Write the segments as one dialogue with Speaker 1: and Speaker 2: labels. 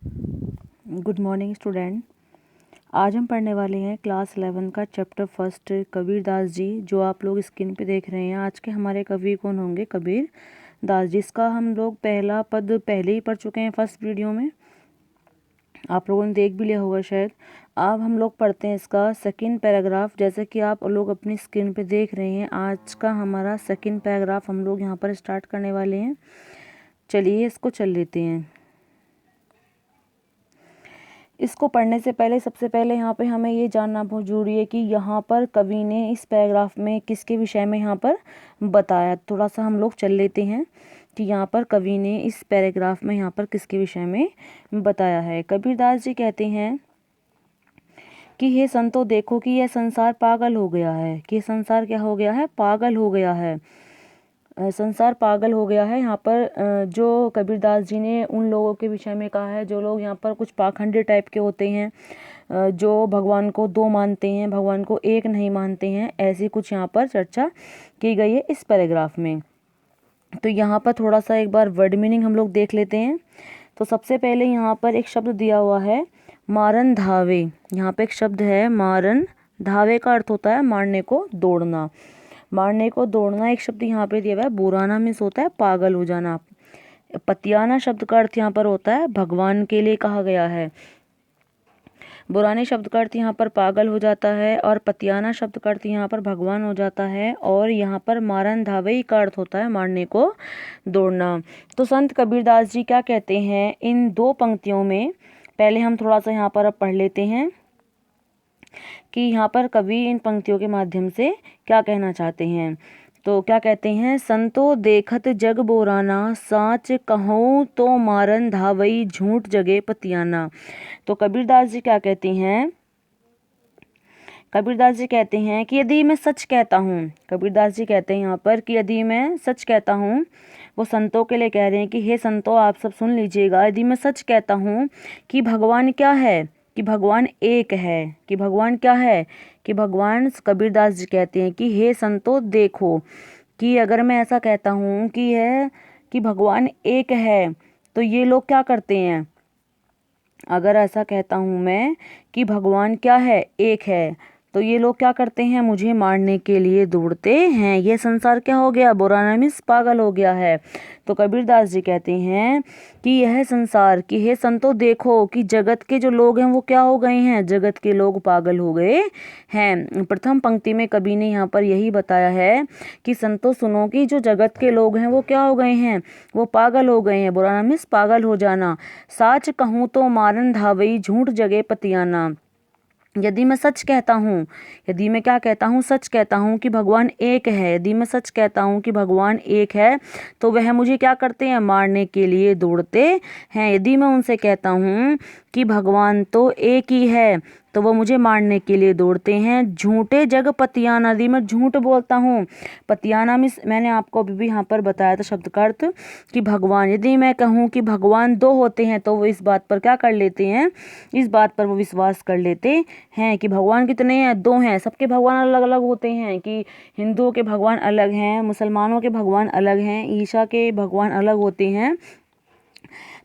Speaker 1: Good morning student. आज हम पढ़ने वाले हैं क्लास 11 का चैप्टर फर्स्ट कबीर दास जी, जो आप लोग स्क्रीन पे देख रहे हैं। आज के हमारे कवि कौन होंगे? कबीर दास जी। इसका हम लोग पहला पद पहले ही पढ़ चुके हैं फर्स्ट वीडियो में, आप लोगों ने देख भी लिया होगा शायद। अब हम लोग पढ़ते हैं इसका सेकंड पैराग्राफ। जैसे कि आप लोग अपनी स्क्रीन पे देख रहे हैं, आज का हमारा सेकंड पैराग्राफ हम लोग यहाँ पर स्टार्ट करने वाले हैं। चलिए इसको चल लेते हैं। इसको पढ़ने से पहले सबसे पहले यहाँ पे हमें ये जानना बहुत जरूरी है कि यहाँ पर कवि ने इस पैराग्राफ में किसके विषय में यहाँ पर बताया। थोड़ा सा हम लोग चल लेते हैं कि यहाँ पर कवि ने इस पैराग्राफ में यहाँ पर किसके विषय में बताया है। कबीरदास जी कहते हैं कि हे संतो देखो कि यह संसार पागल हो गया है। कि संसार क्या हो गया है? पागल हो गया है। संसार पागल हो गया है। यहाँ पर जो कबीरदास जी ने उन लोगों के विषय में कहा है जो लोग यहाँ पर कुछ पाखंडी टाइप के होते हैं, जो भगवान को दो मानते हैं, भगवान को एक नहीं मानते हैं, ऐसी कुछ यहाँ पर चर्चा की गई है इस पैराग्राफ में। तो यहाँ पर थोड़ा सा एक बार वर्ड मीनिंग हम लोग देख लेते हैं। तो सबसे पहले यहाँ पर एक शब्द दिया हुआ है मारन धावे। यहाँ पे एक शब्द है मारन धावे का अर्थ होता है मारने को, दौड़ना। मारने को दौड़ना एक शब्द यहाँ पे दिया हुआ है। बुराना मीन्स होता है पागल हो जाना। पतियाना शब्द का अर्थ यहाँ पर होता है भगवान के लिए कहा गया है। बुराने शब्द का अर्थ यहाँ पर पागल हो जाता है और पतियाना शब्द का अर्थ यहाँ पर भगवान हो जाता है। और यहाँ पर मारन धावे का अर्थ होता है मारने को दौड़ना। तो संत कबीरदास जी क्या कहते हैं इन दो पंक्तियों में? पहले हम थोड़ा सा यहाँ पर अब पढ़ लेते हैं कि यहाँ पर कवि इन पंक्तियों के माध्यम से क्या कहना चाहते हैं। तो क्या कहते हैं? संतो देखत जग बोराना, साच कहूँ तो मारन धावई, झूठ जगे पतियाना। तो कबीरदास जी क्या कहते हैं? कबीरदास जी कहते हैं कि यदि मैं सच कहता हूँ, कबीरदास जी कहते हैं यहाँ पर कि यदि मैं सच कहता हूँ, वो संतों के लिए कह रहे हैं कि हे संतों आप सब सुन लीजिएगा, यदि मैं सच कहता हूँ कि भगवान क्या है, कि भगवान एक है, कि भगवान क्या है, कि भगवान, कबीरदास जी कहते हैं कि हे संतों देखो, कि अगर मैं ऐसा कहता हूँ कि भगवान एक है, तो ये लोग क्या करते हैं? अगर ऐसा कहता हूँ मैं कि भगवान क्या है, एक है, तो ये लोग क्या करते हैं? मुझे मारने के लिए दौड़ते हैं। ये संसार क्या हो गया? बुराना मीन्स पागल हो गया है। तो कबीरदास जी कहते हैं कि यह संसार, कि हे संतो देखो कि जगत के जो लोग हैं वो क्या हो गए हैं? जगत के लोग पागल हो गए हैं। प्रथम पंक्ति में कवि ने यहाँ पर यही बताया है कि संतो सुनो कि जो जगत के लोग हैं वो क्या हो गए हैं? वो पागल हो गए हैं। बुराना मीन्स पागल हो जाना। साच कहूँ तो मारन धावई, झूठ जगे पतियाना। यदि मैं सच कहता हूँ, यदि मैं क्या कहता हूँ? सच कहता हूँ कि भगवान एक है, यदि मैं सच कहता हूँ कि भगवान एक है, तो वह मुझे क्या करते हैं? मारने के लिए दौड़ते हैं। यदि मैं उनसे कहता हूँ कि भगवान तो एक ही है, तो वो मुझे मारने के लिए दौड़ते हैं। झूठे जग पतियाना, यदि मैं झूठ बोलता हूँ, पतियाना मिस मैंने आपको अभी भी यहाँ पर बताया था शब्द का अर्थ कि भगवान, यदि मैं कहूँ कि भगवान दो होते हैं, तो वो इस बात पर क्या कर लेते हैं? इस बात पर वो विश्वास कर लेते हैं कि भगवान कितने हैं? दो हैं। सबके भगवान अलग अलग होते हैं, कि हिंदुओं के भगवान अलग हैं, मुसलमानों के भगवान अलग हैं, ईसा के भगवान अलग होते हैं।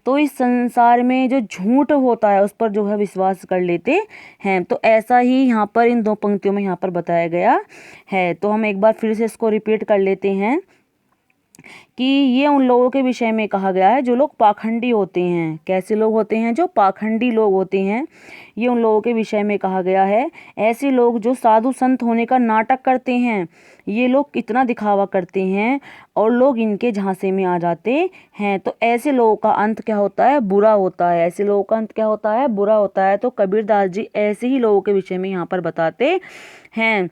Speaker 1: तो इस संसार में जो झूठ होता है उस पर जो है विश्वास कर लेते हैं। तो ऐसा ही यहाँ पर इन दो पंक्तियों में यहाँ पर बताया गया है। तो हम एक बार फिर से इसको रिपीट कर लेते हैं कि ये उन लोगों के विषय में कहा गया है जो लोग पाखंडी होते हैं। कैसे लोग होते हैं? जो पाखंडी लोग होते हैं, ये उन लोगों के विषय में कहा गया है। ऐसे लोग जो साधु संत होने का नाटक करते हैं, ये लोग कितना दिखावा करते हैं और लोग इनके झांसे में आ जाते हैं। तो ऐसे लोगों का अंत क्या होता है? बुरा होता है। ऐसे लोगों का अंत क्या होता है? बुरा होता है। तो कबीरदास जी ऐसे ही लोगों के विषय में यहाँ पर बताते हैं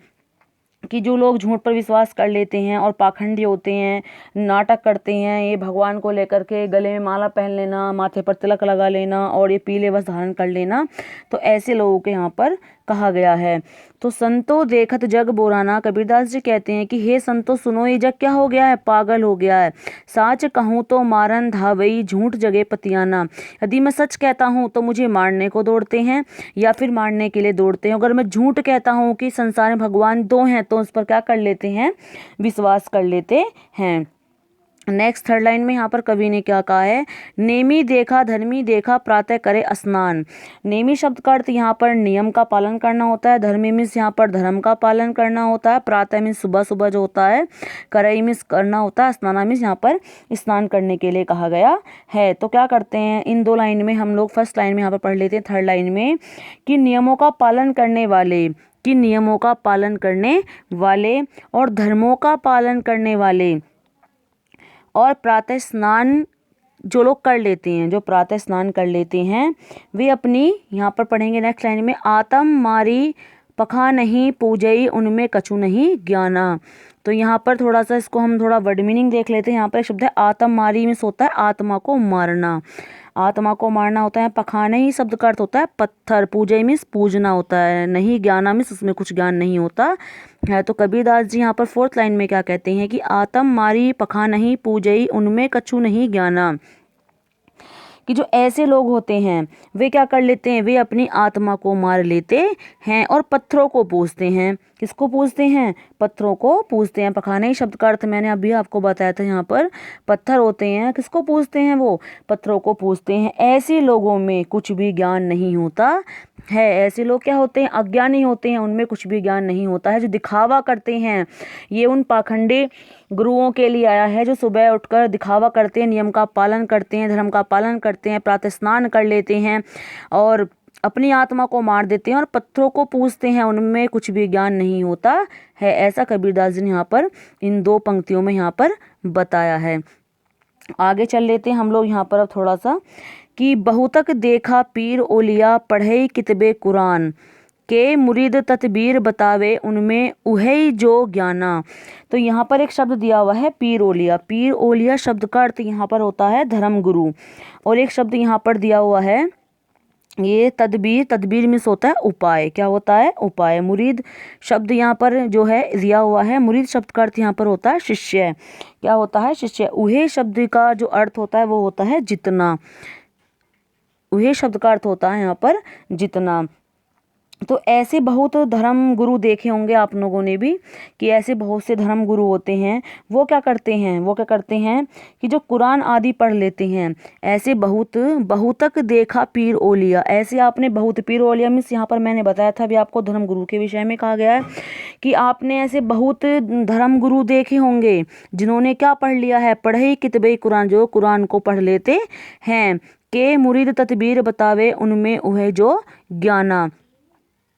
Speaker 1: कि जो लोग झूठ पर विश्वास कर लेते हैं और पाखंडी होते हैं, नाटक करते हैं, ये भगवान को लेकर के गले में माला पहन लेना, माथे पर तिलक लगा लेना और ये पीले वस्त्र धारण कर लेना, तो ऐसे लोगों के यहाँ पर कहा गया है। तो संतो देखत जग बोराना, कबीरदास जी कहते हैं कि हे संतो सुनो, ये जग क्या हो गया है? पागल हो गया है। साच कहूँ तो मारन धावई, झूठ जगे पतियाना। यदि मैं सच कहता हूँ तो मुझे मारने को दौड़ते हैं या फिर मारने के लिए दौड़ते हैं। अगर मैं झूठ कहता हूँ कि संसार में भगवान दो हैं, तो उस पर क्या कर लेते हैं? विश्वास कर लेते हैं। नेक्स्ट थर्ड लाइन में यहाँ पर कवि ने क्या कहा है, नेमी देखा धर्मी देखा प्रातः करे स्नान। नेमी शब्द का अर्थ यहाँ पर नियम का पालन करना होता है, धर्मी मीन्स यहाँ पर धर्म का पालन करना होता है, प्रातः मीन्स सुबह सुबह जो होता है, करई मीन्स करना होता है, स्नाना मीन्स यहाँ पर स्नान करने के लिए कहा गया है। तो क्या करते हैं इन दो लाइन में हम लोग, फर्स्ट लाइन में यहाँ पर पढ़ लेते हैं थर्ड लाइन में कि नियमों का पालन करने वाले, कि नियमों का पालन करने वाले और धर्मों का पालन करने वाले और प्रातः स्नान जो लोग कर लेते हैं, जो प्रातः स्नान कर लेते हैं, वे अपनी, यहाँ पर पढ़ेंगे नेक्स्ट लाइन में, आतम मारी पखा नहीं पूजई उनमें कछु नहीं ज्ञाना। तो यहाँ पर थोड़ा सा इसको हम थोड़ा वर्ड मीनिंग देख लेते हैं। यहाँ पर एक शब्द है आतम मारी मीन्स होता है आत्मा को मारना, आत्मा को मारना होता है। पखाने ही शब्द का अर्थ होता है पत्थर, पूजई मीन्स पूजना होता है, नहीं ज्ञाना मीन्स उसमें कुछ ज्ञान नहीं होता है। तो कबीरदास जी यहाँ पर फोर्थ लाइन में क्या कहते हैं कि आतम मारी पखा नहीं पूजई उनमें कछु नहीं ज्ञाना, कि जो ऐसे लोग होते हैं वे क्या कर लेते हैं, वे अपनी आत्मा को मार लेते हैं और पत्थरों को पूजते हैं। किसको पूजते हैं, पत्थरों को पूजते हैं। पखाने शब्द का अर्थ मैंने अभी आपको बताया था, यहाँ पर पत्थर होते हैं, किसको पूजते हैं, वो पत्थरों को पूजते हैं। ऐसे लोगों में कुछ भी ज्ञान नहीं होता है। ऐसे लोग क्या होते हैं, अज्ञानी होते हैं, उनमें कुछ भी ज्ञान नहीं होता है। जो दिखावा करते हैं, ये उन पाखंडी गुरुओं के लिए आया है जो सुबह उठकर दिखावा करते हैं, नियम का पालन करते हैं, धर्म का पालन करते हैं, प्रातः स्नान कर लेते हैं और अपनी आत्मा को मार देते हैं और पत्थरों को पूजते हैं, उनमें कुछ भी ज्ञान नहीं होता है। ऐसा कबीरदास जी ने यहाँ पर इन दो पंक्तियों में यहाँ पर बताया है। आगे चल लेते हैं हम लोग यहाँ पर अब थोड़ा सा, कि बहुतक देखा पीर ओलिया पढ़े कितबे कुरान के मुरीद तदबीर बतावे उनमें उहै जो ज्ञाना। तो यहाँ पर एक शब्द दिया हुआ है पीर ओलिया। पीर ओलिया शब्द का अर्थ यहाँ पर होता है धर्म गुरु, और एक शब्द यहाँ पर दिया हुआ है ये तदबीर। तदबीर मीन्स होता है उपाय, क्या होता है, उपाय। मुरीद शब्द यहाँ पर जो है दिया हुआ है, मुरीद शब्द का अर्थ यहाँ पर होता है शिष्य, क्या होता है, शिष्य। उहे शब्द का जो अर्थ होता है वो होता है जितना, उहे शब्द का अर्थ होता है यहाँ पर जितना। तो ऐसे बहुत धर्म गुरु देखे होंगे आप लोगों ने भी कि ऐसे बहुत से धर्म गुरु होते हैं, वो क्या करते हैं, वो क्या करते हैं कि जो कुरान आदि पढ़ लेते हैं। ऐसे बहुतक देखा पीर ओलिया, ऐसे आपने बहुत, पीर ओलिया मीन्स यहाँ पर मैंने बताया था अभी आपको धर्म गुरु के विषय में कहा गया है कि आपने ऐसे बहुत धर्म गुरु देखे होंगे जिन्होंने क्या पढ़ लिया है, पढ़े कितबे कुरान, जो कुरान को पढ़ लेते हैं, के मुरीद तदबीर बतावे उनमें उहे जो ज्ञाना।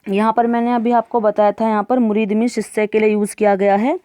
Speaker 1: यहाँ पर मैंने अभी आपको बताया था, यहाँ पर मुरीद में शिष्य के लिए यूज़ किया गया है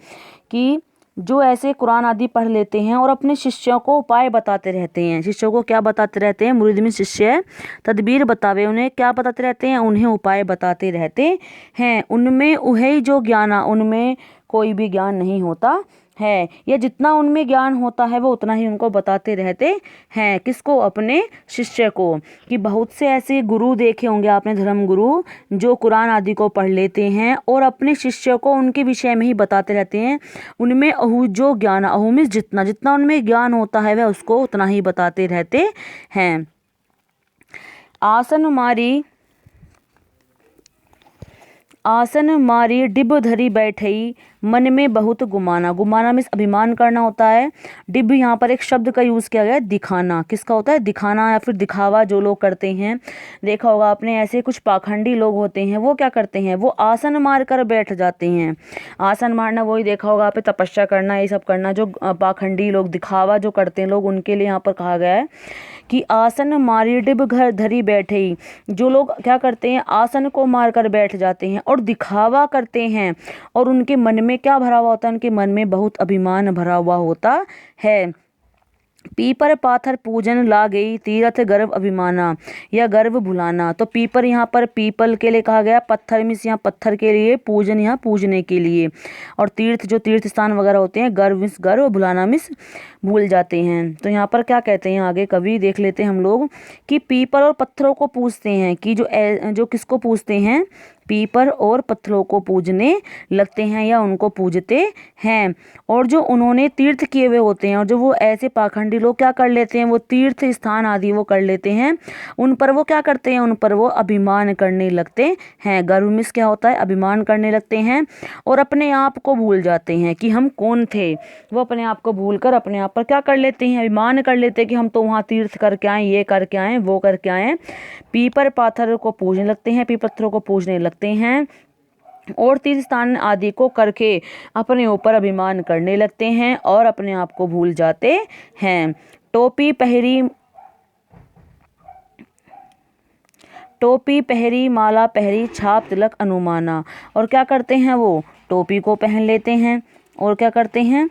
Speaker 1: कि जो ऐसे कुरान आदि पढ़ लेते हैं और अपने शिष्यों को उपाय बताते रहते हैं। शिष्यों को क्या बताते रहते हैं, मुरीद में शिष्य तदबीर बतावे, उन्हें क्या बताते रहते हैं, उन्हें उपाय बताते रहते हैं। उनमें उहे जो ज्ञाना, उनमें कोई भी ज्ञान नहीं होता है, या जितना उनमें ज्ञान होता है वो उतना ही उनको बताते रहते हैं। किसको, अपने शिष्य को। कि बहुत से ऐसे गुरु देखे होंगे आपने, धर्म गुरु, जो कुरान आदि को पढ़ लेते हैं और अपने शिष्य को उनके विषय में ही बताते रहते हैं। उनमें अहू जो ज्ञान, अहू में जितना जितना उनमें ज्ञान होता है वह उसको उतना ही बताते रहते हैं। आसन मारी डिब धरी बैठई मन में बहुत गुमाना। गुमाना मीन्स अभिमान करना होता है। डिब यहाँ पर एक शब्द का यूज़ किया गया है दिखाना, किसका होता है, दिखाना या फिर दिखावा जो लोग करते हैं। देखा होगा आपने, ऐसे कुछ पाखंडी लोग होते हैं, वो क्या करते हैं, वो आसन मार कर बैठ जाते हैं। आसन मारना वही देखा होगा आपने, तपस्या करना, ये सब करना, जो पाखंडी लोग दिखावा जो करते हैं लोग, उनके लिए यहाँ पर कहा गया है कि आसन मारी डिब घर धरी बैठे। जो लोग क्या करते हैं, आसन को मार कर बैठ जाते हैं और दिखावा करते हैं, और उनके मन में क्या भरा हुआ होता है, उनके मन में बहुत अभिमान भरा हुआ होता है। पीपर पाथर पूजन ला गई तीरथ गर्व अभिमाना, या गर्व भुलाना। तो पीपर यहाँ पर पीपल के लिए कहा गया, पत्थर मीन्स यहाँ पत्थर के लिए, पूजन यहाँ पूजने के लिए, और तीर्थ जो तीर्थ स्थान वगैरह होते हैं, गर्व मीन्स गर्व, भुलाना मीन्स भूल जाते हैं। तो यहाँ पर क्या कहते हैं आगे कवि, देख लेते हैं हम लोग कि पीपल और पत्थरों को पूजते हैं, कि जो किसको पूजते हैं, पीपर और पत्थरों को पूजने लगते हैं या उनको पूजते हैं। और जो उन्होंने तीर्थ किए हुए होते हैं और जो वो ऐसे पाखंडी लोग क्या कर लेते हैं, वो तीर्थ स्थान आदि वो कर लेते हैं, उन पर वो क्या करते हैं, उन पर वो अभिमान करने लगते हैं। गर्व में क्या होता है, अभिमान करने लगते हैं और अपने आप को भूल जाते हैं कि हम कौन थे। वो अपने आप को भूल कर अपने आप पर क्या कर लेते हैं, अभिमान कर लेते हैं कि हम तो वहाँ तीर्थ करके आए, ये करके आए, वो करके आए। पीपर पाथर को पूजने लगते हैं, पीपर पत्थरों को पूजने लगते हैं और तीर्थ स्थान आदि को करके अपने ऊपर अभिमान करने लगते हैं और अपने आप को भूल जाते हैं। टोपी पहरी, माला पहरी, छाप तिलक अनुमाना। और क्या करते हैं, वो टोपी को पहन लेते हैं और क्या करते हैं,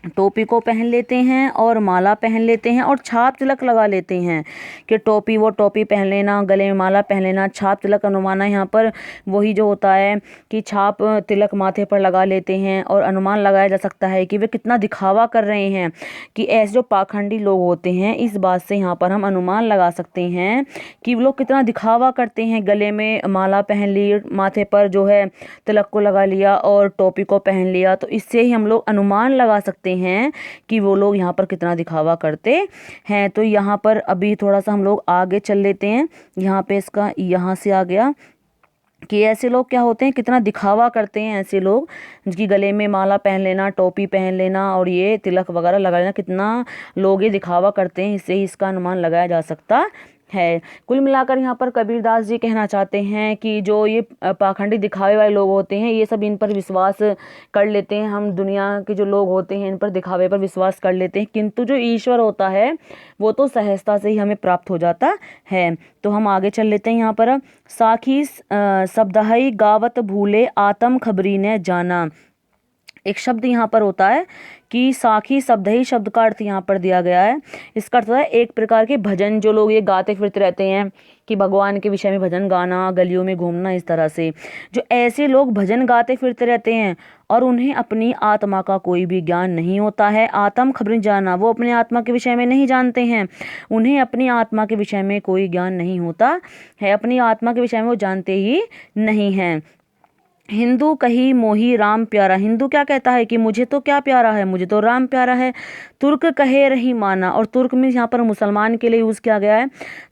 Speaker 1: टोपी को पहन लेते हैं और माला पहन लेते हैं और छाप तिलक लगा लेते हैं। कि टोपी, वो टोपी पहन लेना, गले में माला पहन लेना, छाप तिलक अनुमाना, यहाँ पर वही जो होता है कि छाप तिलक माथे पर लगा लेते हैं और अनुमान लगाया जा सकता है कि वे कितना दिखावा कर रहे हैं। कि ऐसे जो पाखंडी लोग होते हैं, इस बात से यहाँ पर हम अनुमान लगा सकते हैं कि वो लोग कितना दिखावा करते हैं। गले में माला पहन ली, माथे पर जो है तिलक को लगा लिया और टोपी को पहन लिया, तो इससे ही हम लोग अनुमान लगा सकते हैं कि वो लोग यहाँ पर कितना दिखावा करते हैं। तो यहाँ पर अभी थोड़ा सा हम लोग आगे चल लेते हैं। यहाँ पे इसका यहाँ से आ गया कि ऐसे लोग क्या होते हैं, कितना दिखावा करते हैं। ऐसे लोग जिनकी गले में माला पहन लेना, टोपी पहन लेना और ये तिलक वगैरह लगा लेना, कितना लोग ये दिखावा करते हैं, इससे ही इसका अनुमान लगाया जा सकता है। कुल मिलाकर यहाँ पर कबीरदास जी कहना चाहते हैं कि जो ये पाखंडी दिखावे वाले लोग होते हैं, ये सब इन पर विश्वास कर लेते हैं। हम दुनिया के जो लोग होते हैं इन पर दिखावे पर विश्वास कर लेते हैं, किंतु जो ईश्वर होता है वो तो सहजता से ही हमें प्राप्त हो जाता है। तो हम आगे चल लेते हैं। यहाँ पर साखी शब्दहि गावत भूले, आत्म खबरी ने जाना। एक शब्द यहाँ पर होता है कि साखी शब्द ही, शब्द का अर्थ यहाँ पर दिया गया है। इसका अर्थ है एक प्रकार के भजन, जो लोग ये गाते फिरते रहते हैं कि भगवान के विषय में भजन गाना, गलियों में घूमना, इस तरह से जो ऐसे लोग भजन गाते फिरते रहते हैं और उन्हें अपनी आत्मा का कोई भी ज्ञान नहीं होता है। आत्म खबर जाना, वो अपने आत्मा के विषय में नहीं जानते हैं, उन्हें अपनी आत्मा के विषय में कोई ज्ञान नहीं होता है, अपनी आत्मा के विषय में वो जानते ही नहीं हैं। हिंदू कही मोही राम प्यारा, हिंदू क्या कहता है कि मुझे तो क्या प्यारा है, मुझे तो राम प्यारा है। तुर्क कहे रही माना, और तुर्क में यहाँ पर मुसलमान के लिए यूज़ किया गया है।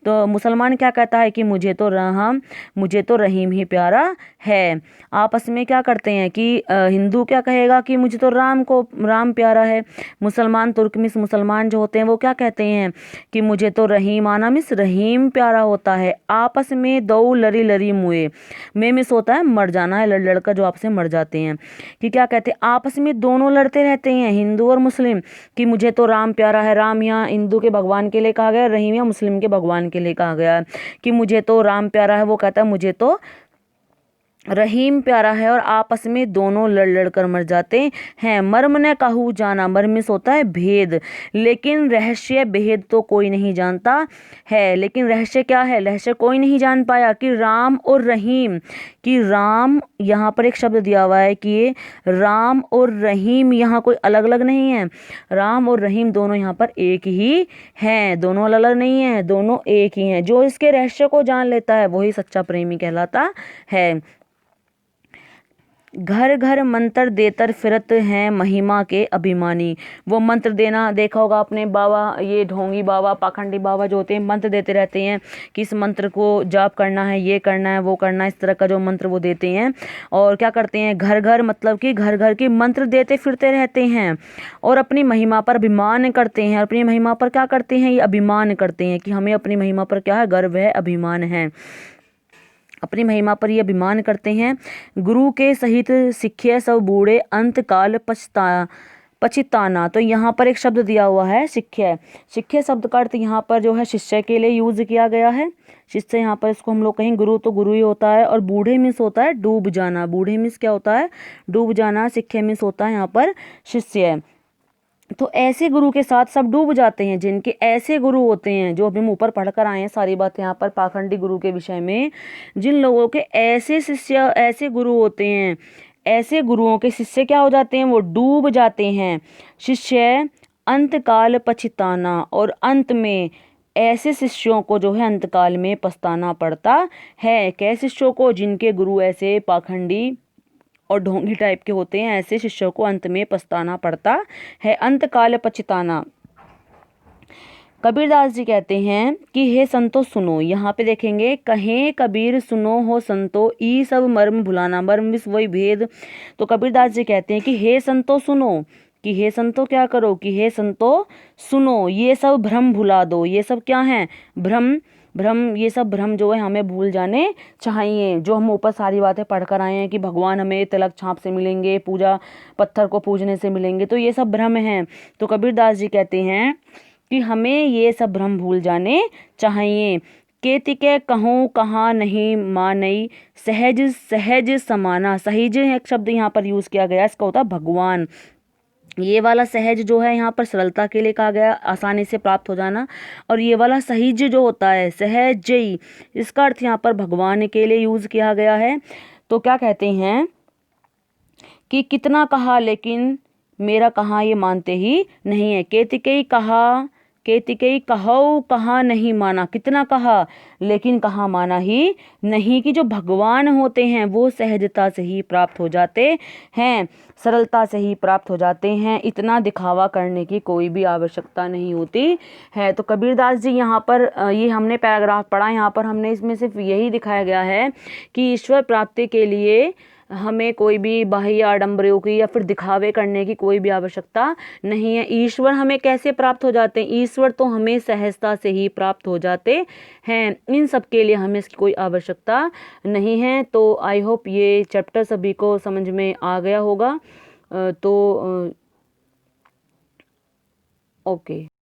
Speaker 1: तो मुसलमान क्या कहता है कि मुझे तो रहीम ही प्यारा है। आपस में क्या करते हैं कि हिंदू क्या कहेगा कि मुझे तो राम प्यारा है। मुसलमान, तुर्कमिस मुसलमान जो होते हैं वो क्या कहते हैं कि मुझे तो रहीम, आना मिस रहीम प्यारा होता है। आपस में दो लरी लरी मुए, में मिस होता है मर जाना है, लड़का जो आपस में मर जाते हैं। कि क्या कहते हैं, आपस में दोनों लड़ते रहते हैं, हिंदू और मुस्लिम, कि मुझे तो राम प्यारा है। राम यहाँ हिंदू के भगवान के लिए कहा गया, रहीम यहाँ मुस्लिम के भगवान के लिए कहा गया है। कि मुझे तो राम प्यारा है, वो कहता है मुझे तो रहीम प्यारा है, और आपस में दोनों लड़ लड़ कर मर जाते हैं। मर्म ने कहू जाना, मर्म में होता है भेद, लेकिन रहस्य भेद तो कोई नहीं जानता है। लेकिन रहस्य क्या है, रहस्य कोई नहीं जान पाया कि राम और रहीम, कि राम यहाँ पर एक शब्द दिया हुआ है कि ये राम और रहीम यहाँ कोई अलग अलग नहीं है। राम और रहीम दोनों यहाँ पर एक ही हैं, दोनों अलग अलग नहीं है, दोनों एक ही हैं। जो इसके रहस्य को जान लेता है वही सच्चा प्रेमी कहलाता है। घर घर मंत्र देतर फिरत हैं महिमा के अभिमानी। वो मंत्र देना देखा होगा आपने, बाबा, ये ढोंगी बाबा, पाखंडी बाबा जो होते हैं मंत्र देते रहते हैं कि इस मंत्र को जाप करना है, ये करना है, वो करना है, इस तरह का जो मंत्र वो देते हैं। और क्या करते हैं, घर घर मतलब कि घर घर के मंत्र देते फिरते रहते हैं और अपनी महिमा पर अभिमान करते हैं। अपनी महिमा पर क्या करते हैं, ये अभिमान करते हैं कि हमें अपनी महिमा पर क्या है, गर्व है, अभिमान है, अपनी महिमा पर ये अभिमान करते हैं। गुरु के सहित सिखे सब बूढ़े, अंत काल पछिताना। तो यहाँ पर एक शब्द दिया हुआ है सिखे। सिखे शब्द का अर्थ यहाँ पर जो है शिष्य के लिए यूज किया गया है। शिष्य यहाँ पर इसको हम लोग कहें, गुरु तो गुरु ही होता है, और बूढ़े मिस होता है डूब जाना। बूढ़े मिस क्या होता है, डूब जाना। सिखे मिस होता है यहाँ पर शिष्य। तो ऐसे गुरु के साथ सब डूब जाते हैं। जिनके ऐसे गुरु होते हैं, जो अभी हम ऊपर पढ़कर आए हैं सारी बात यहाँ पर पाखंडी गुरु के विषय में, जिन लोगों के ऐसे शिष्य, ऐसे गुरु होते हैं, ऐसे गुरुओं के शिष्य क्या हो जाते हैं, वो डूब जाते हैं। शिष्य अंत काल पछिताना, और अंत में ऐसे शिष्यों को जो है अंतकाल में पछताना पड़ता है। कैसे शिष्यों को? जिनके गुरु ऐसे पाखंडी और ढोंगी टाइप के होते हैं, ऐसे शिष्यों को अंत में पछताना पड़ता है। अंतकाल पछताना। कबीरदास जी कहते हैं कि हे संतो सुनो, यहाँ पे देखेंगे, कहें कबीर सुनो हो संतो, ई सब मर्म भुलाना। मर्म विस वही भेद। तो कबीरदास जी कहते हैं कि हे संतो सुनो, कि हे संतो क्या करो, कि हे संतो सुनो, ये सब भ्रम भुला दो। ये सब क्या है? भ्रम। भ्रम, ये सब भ्रम जो है हमें भूल जाने चाहिए। जो हम ऊपर सारी बातें पढ़कर आए हैं कि भगवान हमें तिलक छाप से मिलेंगे, पूजा पत्थर को पूजने से मिलेंगे, तो ये सब भ्रम हैं। तो कबीरदास जी कहते हैं कि हमें ये सब भ्रम भूल जाने चाहिए। केतिके कहूँ कहाँ नहीं मानई, सहज सहज समाना। सहज एक शब्द यहाँ पर यूज किया गया, इसका होता है भगवान। ये वाला सहज जो है यहाँ पर सरलता के लिए कहा गया, आसानी से प्राप्त हो जाना। और ये वाला सहज जो होता है सहजई, इसका अर्थ यहाँ पर भगवान के लिए यूज किया गया है। तो क्या कहते हैं कि कितना कहा लेकिन मेरा कहा ये मानते ही नहीं है। केतिकई कहा, केतिकई कहो कहा नहीं माना। कितना कहा लेकिन कहा माना ही नहीं। कि जो भगवान होते हैं वो सहजता से ही प्राप्त हो जाते हैं, सरलता से ही प्राप्त हो जाते हैं। इतना दिखावा करने की कोई भी आवश्यकता नहीं होती है। तो कबीरदास जी यहाँ पर ये हमने पैराग्राफ पढ़ा, यहाँ पर हमने इसमें सिर्फ यही दिखाया गया है कि ईश्वर प्राप्ति के लिए हमें कोई भी बाह्य आडंबरों की या फिर दिखावे करने की कोई भी आवश्यकता नहीं है। ईश्वर हमें कैसे प्राप्त हो जाते हैं? ईश्वर तो हमें सहजता से ही प्राप्त हो जाते हैं। इन सब के लिए हमें इसकी कोई आवश्यकता नहीं है। तो आई होप ये चैप्टर सभी को समझ में आ गया होगा। तो ओके।